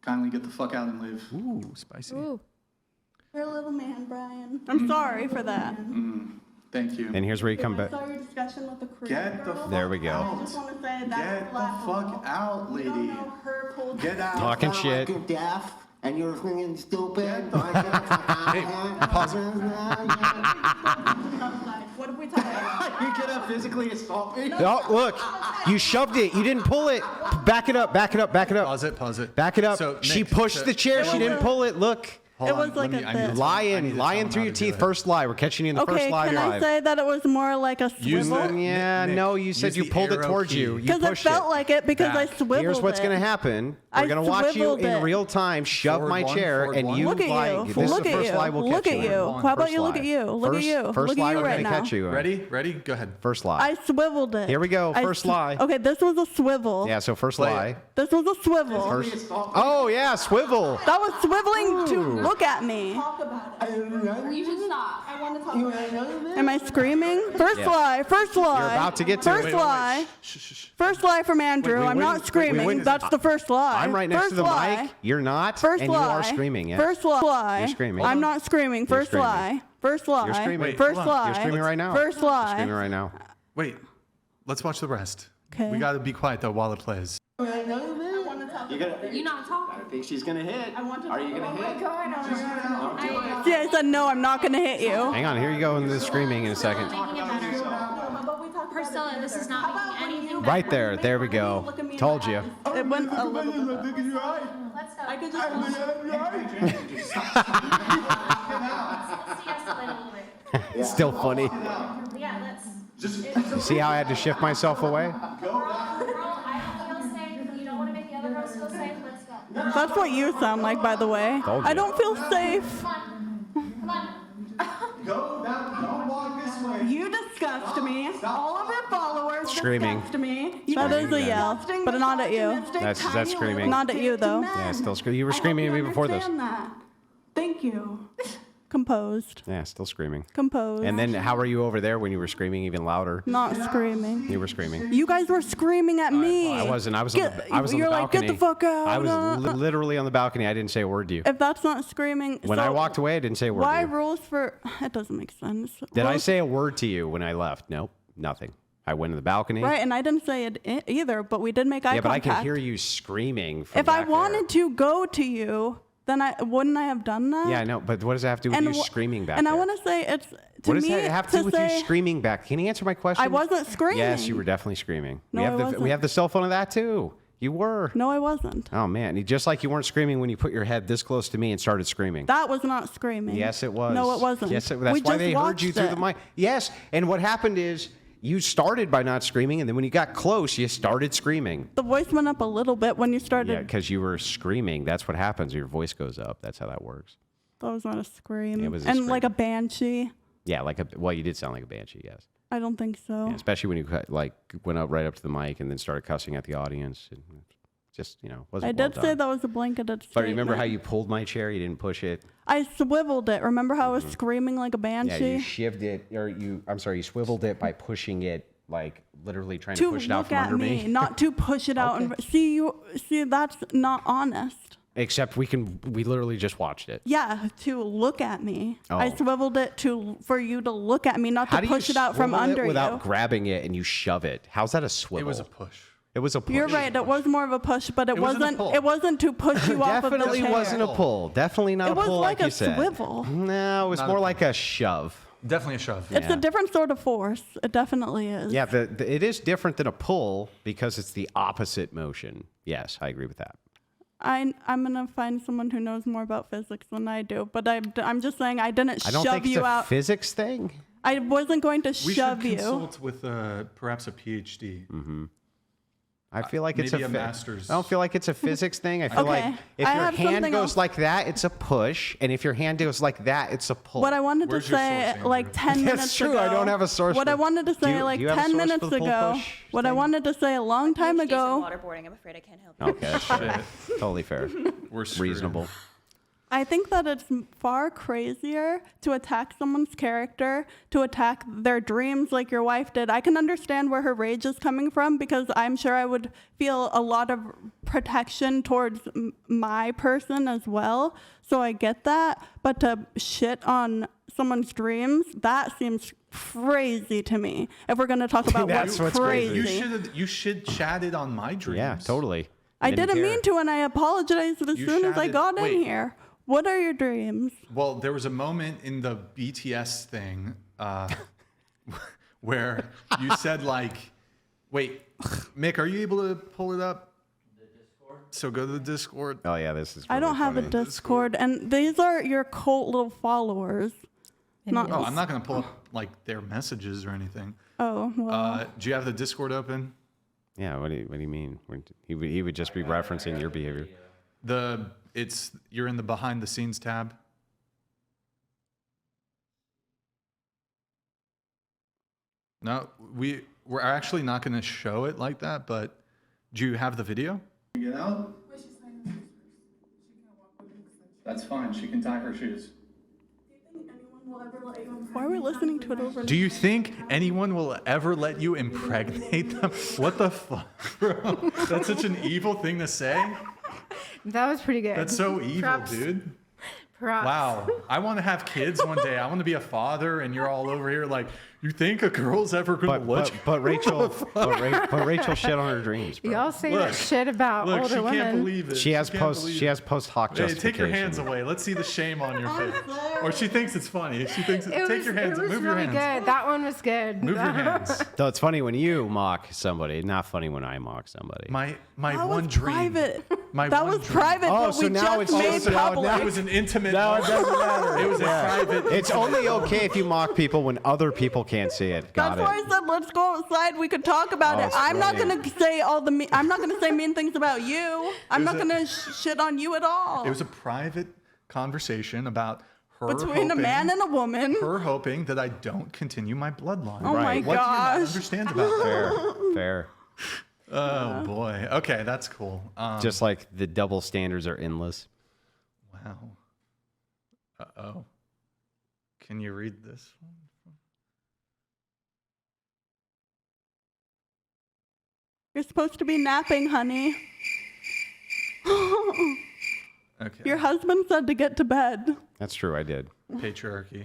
Kindly get the fuck out and leave. Ooh, spicy. Ooh. You're a little man, Brian. I'm sorry for that. Thank you. And here's where you come I back. saw your discussion with the crew Get the girl. fuck There we go. I just want to say that's Get the fuck out, lady. You don't know her cold. Get out. Talking shit. You're deaf and you're freaking stupid. Hey, pause it. What are we talking about? You're gonna physically assault me? Oh, look, you shoved it. You didn't pull it. Back it up. Back it up. Back it up. Pause it. Back it up. So, She Nick, pushed the chair. She didn't pull it. Look. Hold It was on, like let me- a I need to bit. tell- I need Lying. to tell Lying him through how your to do teeth. it. First lie. We're catching you in the first Okay, lie can live. I say that it was more like a Use swivel? the- Yeah, Nick, no, you said use you the pulled it arrow towards key. you. You Because it pushed felt like it because I Back. swiveled Here's what's it. going to happen. I We're going to watch you swiveled in it. real time shove Forward my one, chair, forward and one. you Look at lie. you. This Look is the at first you. lie we'll Look catch at you. you. in. How about First you look lie. at you? Look at you. First Look lie at you we're right going to now. catch you in. Ready? Go ahead. First lie. I swiveled it. Here we go. First lie. Okay, this was a swivel. Yeah, so first Play lie. it. This was a swivel. First. Oh, yeah, swivel. That was swiveling to look at me. Talk about it. You should stop. I want to talk about it. Am I screaming? First Yeah. lie. First lie. You're about to get to it. First Wait, lie. Shh. First lie from Andrew. I'm not screaming. That's the first lie. I'm right next first to the lie. mic. You're not. First and lie. you are screaming. Yeah. First lie. You're screaming. I'm not screaming. First screaming. lie. First lie. You're screaming. Wait, First hold on. lie. You're screaming right now. First lie. Screaming right now. Wait. Let's watch the rest. Okay. We gotta be quiet though while it plays. I want to talk about it. You're not talking. I think she's gonna hit. Are you gonna hit? See, I said no. I'm not gonna hit you. Hang on. Here you go into the screaming in a second. Making it better. Priscilla, this is not making anything better. Right there. There we go. Told you. It went a little bit. Let's go. I could just. Let's de-escalate a little bit. It's still funny. Yeah, let's. You see how I had to shift myself away? Girl, I don't feel safe. You don't want to make the other girls feel safe. Let's go. That's what you sound like, by the way. Told you. I don't feel safe. Come on. Don't walk this way. You disgust me. All of your followers Screaming. disgust me. That is a yell, but not at you. That's screaming. Not at you, though. Yeah, still screaming. You were screaming at me before this. That. Thank you. Composed. Yeah, still screaming. Composed. And then how were you over there when you were screaming even louder? Not screaming. You were screaming. You guys were screaming at me. I wasn't. I was on the You're like, balcony. get the fuck out. I was literally on the balcony. I didn't say a word to you. If that's not screaming. When so I walked away, I didn't say a word Why to you. rules for. It doesn't make sense. Did I Rules- say a word to you when I left? Nope, nothing. I went to the balcony. Right, and I didn't say it either, but we did make eye Yeah, but I contact. can hear you screaming from If I back wanted there. to go to you, then wouldn't I have done that? Yeah, I know, but what does that have to do with you wh- screaming back And there? I want to say it's to What does me that have to do with say, you screaming back? Can you answer my question? I wasn't screaming. Yes, you were definitely screaming. No, we have I the wasn't. we have the cell phone of that too. You were. No, I wasn't. Oh man, just like you weren't screaming when you put your head this close to me and started screaming. That was not screaming. Yes, it was. No, it wasn't. Yes, that's We why just they heard you watched through the it. mic. Yes, and what happened is you started by not screaming, and then when you got close, you started screaming. The voice went up a little bit when you started. Yeah, because you were screaming. That's what happens. Your voice goes up. That's how that works. That was not a scream. It was a and scream. like a banshee. Yeah, well, you did sound like a banshee, yes. I don't think so. Yeah, especially when you went up right up to the mic and then started cussing at the audience. And just wasn't I well did done. say that was a blanketed statement. But remember how you pulled my chair? You didn't push it. I swiveled it. Remember how I was screaming like a Yeah, banshee? you shivved it, or you swiveled it by pushing it, like literally trying to to push it out look from at under me, me. not to push it out. Okay. And see, that's not honest. Except we literally just watched it. Yeah, to look at me. I Oh. swiveled it for you to look at me, not How to do you push it out from swivel it under without you. grabbing it and you shove it? How's that a swivel? It was a push. It was a push. You're right. It was more of a push, but it wasn't a wasn't. pull. It wasn't to push you off of the Definitely chair. wasn't a pull. Definitely not It a was pull like you a said. swivel. No, it was Not more a like a shove. Definitely a shove. It's Yeah. a different sort of force. It definitely is. Yeah, it is different than a pull because it's the opposite motion. Yes, I agree with that. I'm gonna find someone who knows more about physics than I do, but I'm just saying I didn't I don't shove think it's you a out. physics thing. I wasn't going to We shove should you. consult with perhaps a PhD. I feel like it's maybe a a master's. I don't feel like it's a physics thing. I feel Okay, like if I your have hand something goes else. like that, it's a push, and if your hand goes like that, it's a pull. What I wanted Where's to your say, source, Andrew? like 10 That's minutes true, ago. I don't have a source What for- I wanted to Do say, you- like do you have a 10 source minutes for the pull ago. push What I thing? wanted to say a long time PhDs in ago. waterboarding. I'm afraid I can't help you. Okay, that's fair. Totally fair. We're screwed. Reasonable. I think that it's far crazier to attack someone's character, to attack their dreams like your wife did. I can understand where her rage is coming from because I'm sure I would feel a lot of protection towards my person as well. So I get that. But to shit on someone's dreams, that seems crazy to me. If we're going to talk about That's what's what's crazy. crazy. You should chatted on my dreams. Yeah, totally. I didn't care. mean to, and I apologized as You soon as I shouted- got wait. in here. What are your dreams? Well, there was a moment in the BTS thing where you said like, wait, Mick, are you able to pull it up? The Discord. So go to the Discord. Oh yeah, this is. I don't really have a funny. Discord, and these are your cult little followers. Not, Oh, I'm not gonna pull up like their messages or anything. oh, well. Do you have the Discord open? Yeah, what do you mean? He would just be referencing your behavior. You're in the behind the scenes tab. No, we're actually not going to show it like that, but do you have the video? Get out? That's fine. She can tie her shoes. Why are we listening to it over? Do you think anyone will ever let you impregnate them? What the fuck, bro? That's such an evil thing to say. That was pretty good. That's so evil, Props. dude. Props. Wow. I want to have kids one day. I want to be a father, and you're all over here like, you think a girl's ever going to let you? But Rachel, but Rachel shit on her dreams, bro. Y'all say Look, that shit about Look, older she women. can't believe it. She has can't believe it. post hoc Hey, justification. take your hands away. Let's see the shame on your face. Or she thinks it's funny. She thinks take your hands. It was Move your really hands. good. That one was good. Move your hands. Though it's funny when you mock somebody, not funny when I mock somebody. My That one was dream. private. My That one was dream. private, Oh, but so we now just it's made also now- public. It was an intimate. No, it moment. doesn't matter. It was a private. It's only okay if you mock people when other people can't see it. Got That's it. why I said let's go outside. We could talk about Oh, it. it's I'm not brilliant. gonna say I'm not gonna say mean things about you. I'm not gonna shit on you at all. It was a private conversation about her Between a hoping, man and a woman. her hoping that I don't continue my bloodline. Oh my Right. What do you not gosh. understand about that? Fair. Oh boy. Okay, that's cool. Just like the double standards are endless. Wow. Uh-oh. Can you read this one? You're supposed to be napping, honey. Okay. Your husband said to get to bed. That's true. I did. Patriarchy.